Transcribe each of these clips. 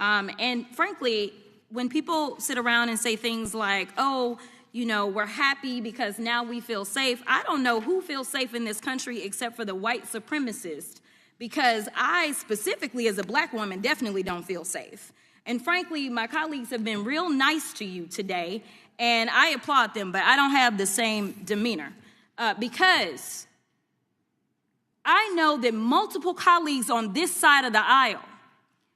And frankly, when people sit around and say things like, oh, you know, we're happy because now we feel safe, I don't know who feels safe in this country except for the white supremacists, because I specifically as a black woman definitely don't feel safe. And frankly, my colleagues have been real nice to you today, and I applaud them, but I don't have the same demeanor because I know that multiple colleagues on this side of the aisle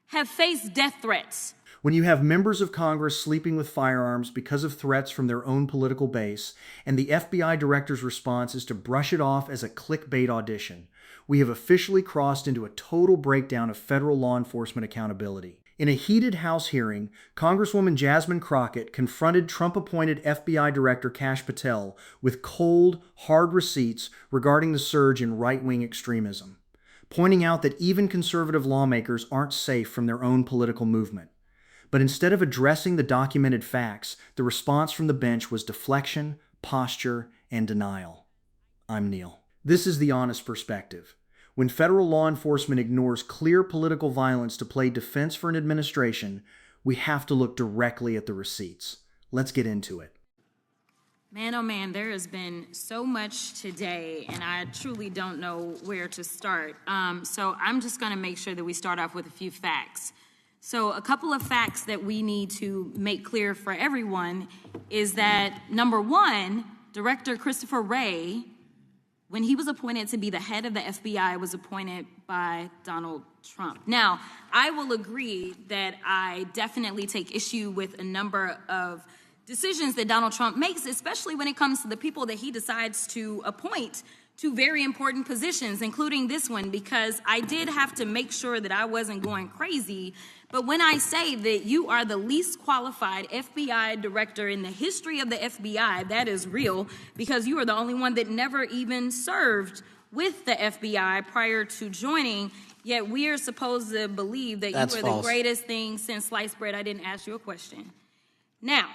have faced death threats. When you have members of Congress sleeping with firearms because of threats from their own political base, and the FBI director's response is to brush it off as a clickbait audition, we have officially crossed into a total breakdown of federal law enforcement accountability. In a heated House hearing, Congresswoman Jasmine Crockett confronted Trump-appointed FBI Director Kash Patel with cold, hard receipts regarding the surge in right-wing extremism, pointing out that even conservative lawmakers aren't safe from their own political movement. But instead of addressing the documented facts, the response from the bench was deflection, posture, and denial. I'm Neil. This is the honest perspective. When federal law enforcement ignores clear political violence to play defense for an administration, we have to look directly at the receipts. Let's get into it. Man, oh man, there has been so much today, and I truly don't know where to start. So I'm just going to make sure that we start off with a few facts. So a couple of facts that we need to make clear for everyone is that, number one, Director Christopher Wray, when he was appointed to be the head of the FBI, was appointed by Donald Trump. Now, I will agree that I definitely take issue with a number of decisions that Donald Trump makes, especially when it comes to the people that he decides to appoint to very important positions, including this one, because I did have to make sure that I wasn't going crazy. But when I say that you are the least qualified FBI director in the history of the FBI, that is real, because you are the only one that never even served with the FBI prior to joining, yet we are supposed to believe that you are the greatest thing since sliced bread. I didn't ask you a question. Now,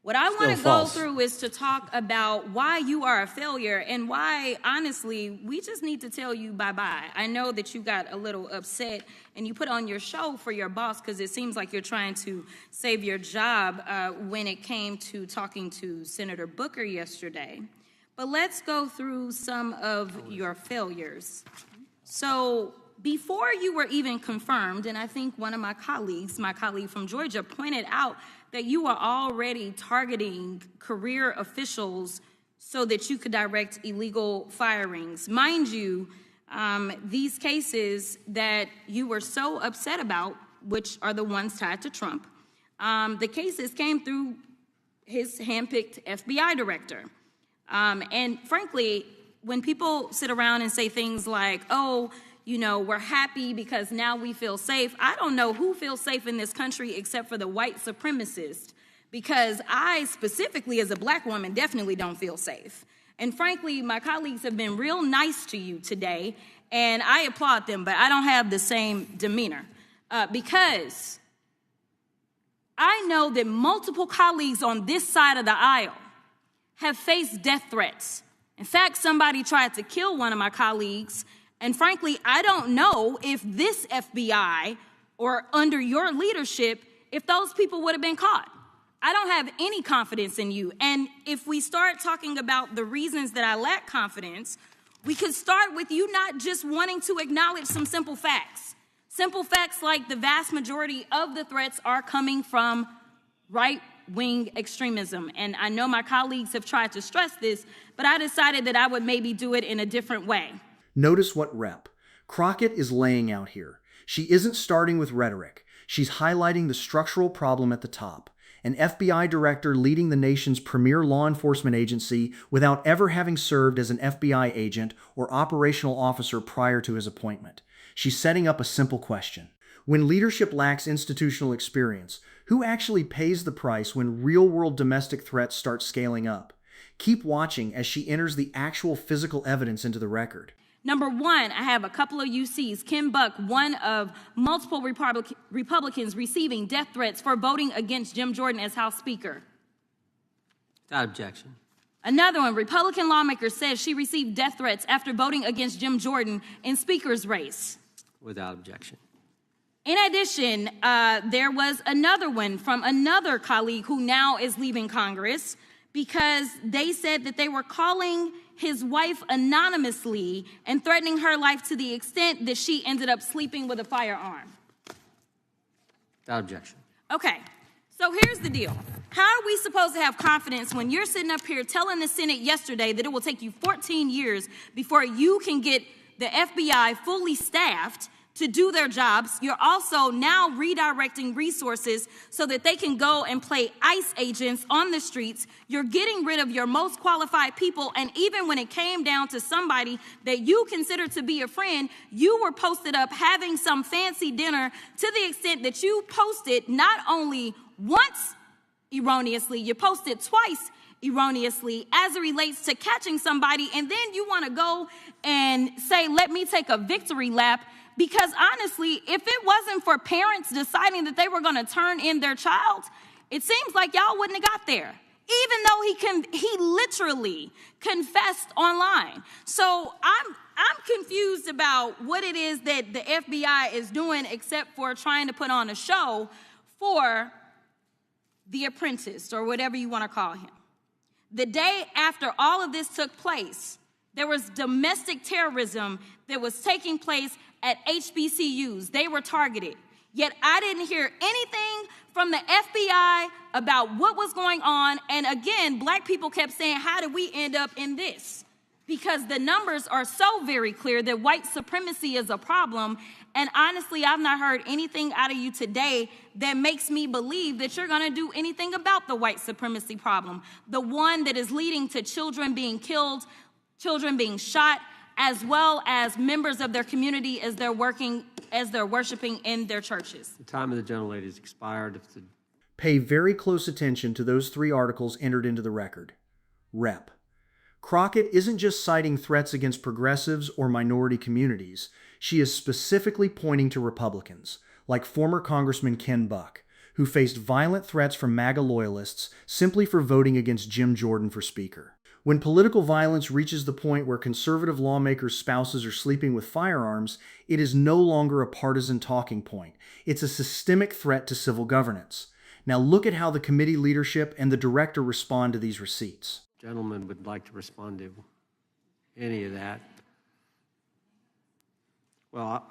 what I want to go through is to talk about why you are a failure and why, honestly, we just need to tell you bye-bye. I know that you got a little upset and you put on your show for your boss because it seems like you're trying to save your job when it came to talking to Senator Booker yesterday. But let's go through some of your failures. So before you were even confirmed, and I think one of my colleague from Georgia, pointed out that you are already targeting career officials so that you could direct illegal firings. Mind you, these cases that you were so upset about, which are the ones tied to Trump, the cases came through his handpicked FBI director. And frankly, when people sit around and say things like, oh, you know, we're happy because now we feel safe, I don't know who feels safe in this country except for the white supremacists, because I specifically as a black woman definitely don't feel safe. And frankly, my colleagues have been real nice to you today, and I applaud them, but I don't have the same demeanor because I know that multiple colleagues on this side of the aisle have faced death threats. In fact, somebody tried to kill one of my colleagues. And frankly, I don't know if this FBI or under your leadership, if those people would have been caught. I don't have any confidence in you. And if we start talking about the reasons that I lack confidence, we could start with you not just wanting to acknowledge some simple facts. Simple facts like the vast majority of the threats are coming from right-wing extremism. And I know my colleagues have tried to stress this, but I decided that I would maybe do it in a different way. Notice what Rep. Crockett is laying out here. She isn't starting with rhetoric. She's highlighting the structural problem at the top. An FBI director leading the nation's premier law enforcement agency without ever having served as an FBI agent or operational officer prior to his appointment. She's setting up a simple question. When leadership lacks institutional experience, who actually pays the price when real-world domestic threats start scaling up? Keep watching as she enters the actual physical evidence into the record. Number one, I have a couple of UCs. Kim Buck, one of multiple Republicans receiving death threats for voting against Jim Jordan as House Speaker. Without objection. Another one, Republican lawmaker says she received death threats after voting against Jim Jordan in Speaker's race. Without objection. In addition, there was another one from another colleague who now is leaving Congress because they said that they were calling his wife anonymously and threatening her life to the extent that she ended up sleeping with a firearm. Without objection. Okay, so here's the deal. How are we supposed to have confidence when you're sitting up here telling the Senate yesterday that it will take you 14 years before you can get the FBI fully staffed to do their jobs? You're also now redirecting resources so that they can go and play ICE agents on the streets. You're getting rid of your most qualified people, and even when it came down to somebody that you consider to be a friend, you were posted up having some fancy dinner to the extent that you posted not only once erroneously, you posted twice erroneously as it relates to catching somebody, and then you want to go and say, let me take a victory lap. Because honestly, if it wasn't for parents deciding that they were going to turn in their child, it seems like y'all wouldn't have got there, even though he literally confessed online. So I'm confused about what it is that the FBI is doing except for trying to put on a show for the apprentice or whatever you want to call him. The day after all of this took place, there was domestic terrorism that was taking place at HBCUs. They were targeted. Yet I didn't hear anything from the FBI about what was going on. And again, black people kept saying, how did we end up in this? Because the numbers are so very clear that white supremacy is a problem. And honestly, I've not heard anything out of you today that makes me believe that you're going to do anything about the white supremacy problem. The one that is leading to children being killed, children being shot, as well as members of their community as they're worshiping in their churches. The time of the gentlelady has expired. Pay very close attention to those 3 articles entered into the record. Rep. Crockett isn't just citing threats against progressives or minority communities. She is specifically pointing to Republicans, like former Congressman Ken Buck, who faced violent threats from MAGA loyalists simply for voting against Jim Jordan for Speaker. When political violence reaches the point where conservative lawmakers' spouses are sleeping with firearms, it is no longer a partisan talking point. It's a systemic threat to civil governance. Now look at how the committee leadership and the director respond to these receipts. Gentlemen would like to respond to any of that. Well,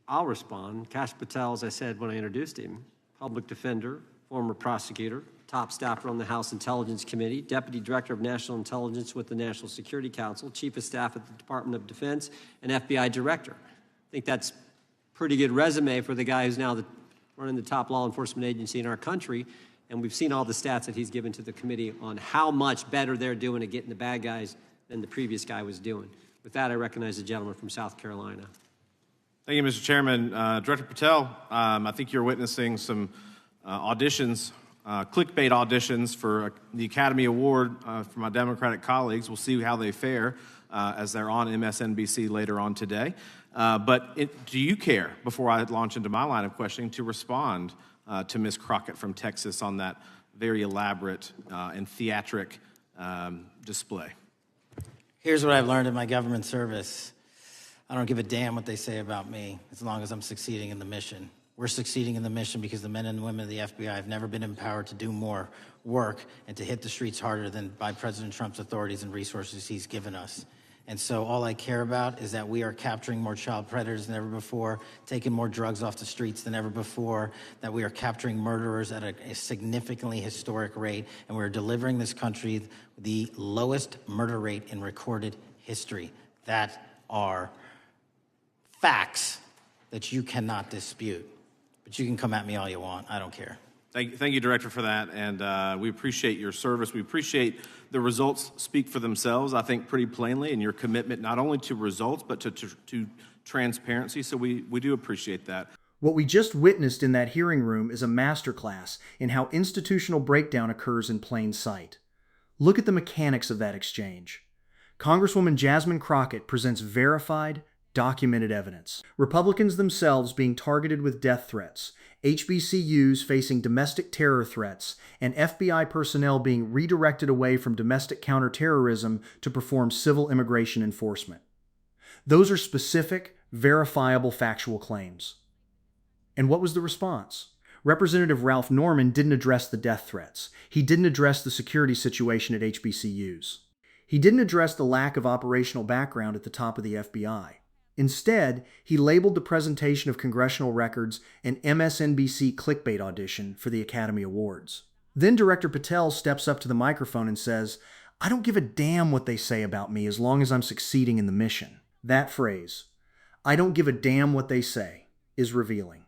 I'll respond. Cash Patel, as I said when I introduced him, public defender, former prosecutor, top staffer on the House Intelligence Committee, Deputy Director of National Intelligence with the National Security Council, Chief of Staff at the Department of Defense, and FBI Director. I think that's a pretty good resume for the guy who's now running the top law enforcement agency in our country, and we've seen all the stats that he's given to the committee on how much better they're doing at getting the bad guys than the previous guy was doing. With that, I recognize the gentleman from South Carolina. Thank you, Mr. Chairman. Director Patel, I think you're witnessing some auditions, clickbait auditions for the Academy Award for my Democratic colleagues. We'll see how they fare as they're on MSNBC later on today. Do you care, before I launch into my line of questioning, to respond to Ms. Crockett from Texas on that very elaborate and theatric display? Here's what I've learned in my government service. I don't give a damn what they say about me as long as I'm succeeding in the mission. We're succeeding in the mission because the men and women of the FBI have never been empowered to do more work and to hit the streets harder than by President Trump's authorities and resources he's given us. And so all I care about is that we are capturing more child predators than ever before, taking more drugs off the streets than ever before, that we are capturing murderers at a significantly historic rate, and we're delivering this country the lowest murder rate in recorded history. That are facts that you cannot dispute. But you can come at me all you want. I don't care. Thank you, Director, for that. And we appreciate your service. We appreciate the results speak for themselves, I think, pretty plainly, and your commitment not only to results, but to transparency. So we do appreciate that. What we just witnessed in that hearing room is a masterclass in how institutional breakdown occurs in plain sight. Look at the mechanics of that exchange. Congresswoman Jasmine Crockett presents verified, documented evidence. Republicans themselves being targeted with death threats, HBCUs facing domestic terror threats, and FBI personnel being redirected away from domestic counterterrorism to perform civil immigration enforcement. Those are specific, verifiable factual claims. And what was the response? Representative Ralph Norman didn't address the death threats. He didn't address the security situation at HBCUs. He didn't address the lack of operational background at the top of the FBI. Instead, he labeled the presentation of congressional records an MSNBC clickbait audition for the Academy Awards. Then Director Patel steps up to the microphone and says, "I don't give a damn what they say about me as long as I'm succeeding in the mission." That phrase, "I don't give a damn what they say," is revealing.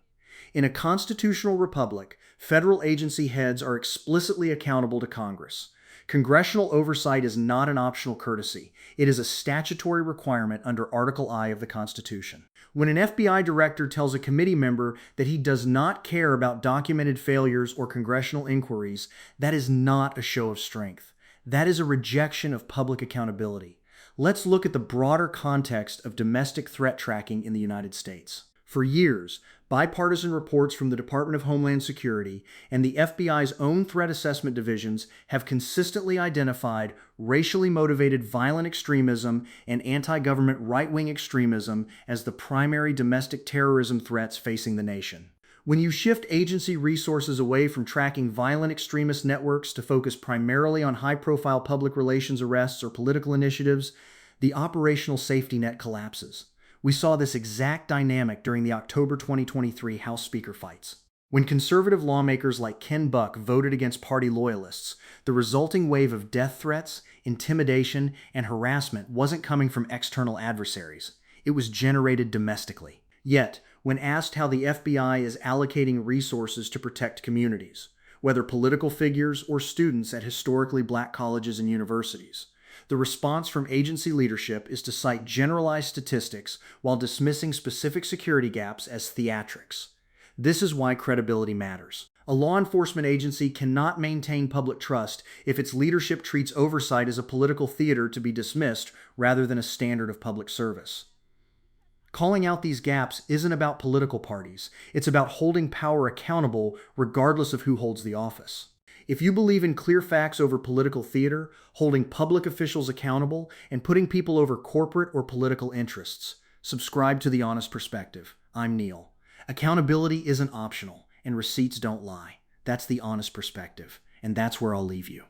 In a constitutional republic, federal agency heads are explicitly accountable to Congress. Congressional oversight is not an optional courtesy. It is a statutory requirement under Article I of the Constitution. When an FBI director tells a committee member that he does not care about documented failures or congressional inquiries, that is not a show of strength. That is a rejection of public accountability. Let's look at the broader context of domestic threat tracking in the United States. For years, bipartisan reports from the Department of Homeland Security and the FBI's own threat assessment divisions have consistently identified racially motivated violent extremism and anti-government right-wing extremism as the primary domestic terrorism threats facing the nation. When you shift agency resources away from tracking violent extremist networks to focus primarily on high-profile public relations arrests or political initiatives, the operational safety net collapses. We saw this exact dynamic during the October 2023 House Speaker fights. When conservative lawmakers like Ken Buck voted against party loyalists, the resulting wave of death threats, intimidation, and harassment wasn't coming from external adversaries. It was generated domestically. Yet, when asked how the FBI is allocating resources to protect communities, whether political figures or students at historically black colleges and universities, the response from agency leadership is to cite generalized statistics while dismissing specific security gaps as theatrics. This is why credibility matters. A law enforcement agency cannot maintain public trust if its leadership treats oversight as a political theater to be dismissed rather than a standard of public service. Calling out these gaps isn't about political parties. It's about holding power accountable regardless of who holds the office. If you believe in clear facts over political theater, holding public officials accountable, and putting people over corporate or political interests, subscribe to The Honest Perspective. I'm Neil. Accountability isn't optional, and receipts don't lie. That's The Honest Perspective, and that's where I'll leave you.